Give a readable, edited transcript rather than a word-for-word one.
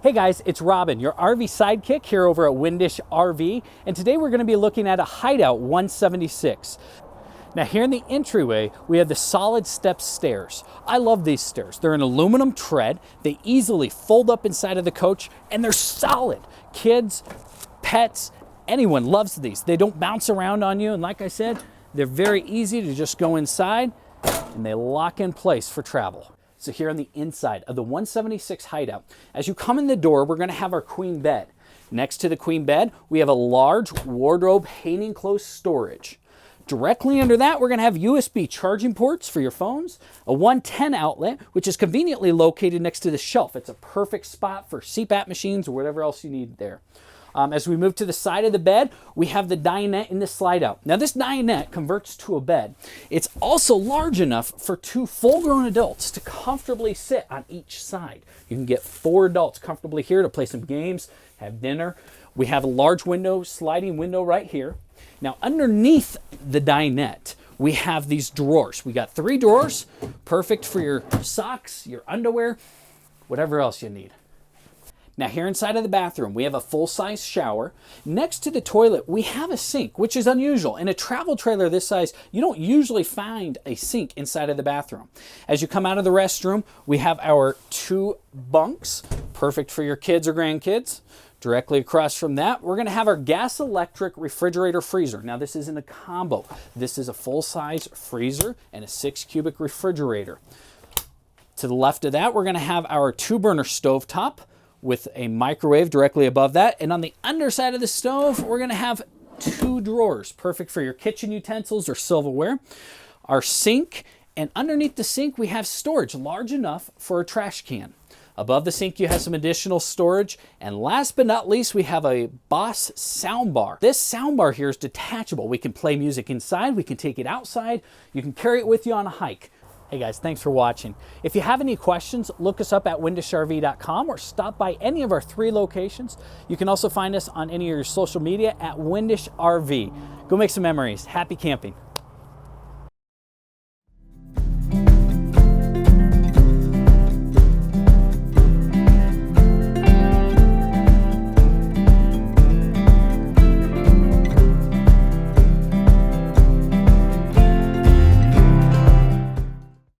Hey guys, it's Robin, your RV sidekick here over at Windish RV, and today we're going to be looking at a Hideout 176. Now here in the entryway, we have the solid step stairs. I love these stairs. They're an aluminum tread, they easily fold up inside of the coach, and they're solid. Kids, pets, anyone loves these. They don't bounce around on you, and like I said, they're very easy to just go inside, and they lock in place for travel. So here on the inside of the 176 Hideout, as you come in the door, we're gonna have our queen bed. Next to the queen bed, we have a large wardrobe hanging close storage. Directly under that, we're gonna have USB charging ports for your phones, a 110 outlet, which is conveniently located next to the shelf. It's a perfect spot for CPAP machines or whatever else you need there. As we move to the side of the bed, we have the dinette in the slide out. Now this dinette converts to a bed. It's also large enough for two full-grown adults to comfortably sit on each side. You can get 4 adults comfortably here to play some games, have dinner. We have a large window, sliding window right here. Now underneath the dinette, we have these drawers. We got 3 drawers, perfect for your socks, your underwear, whatever else you need. Now here inside of the bathroom, we have a full-size shower. Next to the toilet, we have a sink, which is unusual. In a travel trailer this size, you don't usually find a sink inside of the bathroom. As you come out of the restroom, we have our 2 bunks, perfect for your kids or grandkids. Directly across from that, we're gonna have our gas-electric refrigerator freezer. Now this isn't a combo. This is a full-size freezer and a 6-cubic refrigerator. To the left of that, we're gonna have our 2-burner stovetop with a microwave directly above that. And on the underside of the stove, we're gonna have 2 drawers, perfect for your kitchen utensils or silverware. Our sink, and underneath the sink, we have storage large enough for a trash can. Above the sink, you have some additional storage. And last but not least, we have a Boss soundbar. This soundbar here is detachable. We can play music inside, we can take it outside, you can carry it with you on a hike. Hey guys, thanks for watching. If you have any questions, look us up at windishrv.com or stop by any of our 3 locations. You can also find us on any of your social media at Windish RV. Go make some memories. Happy camping.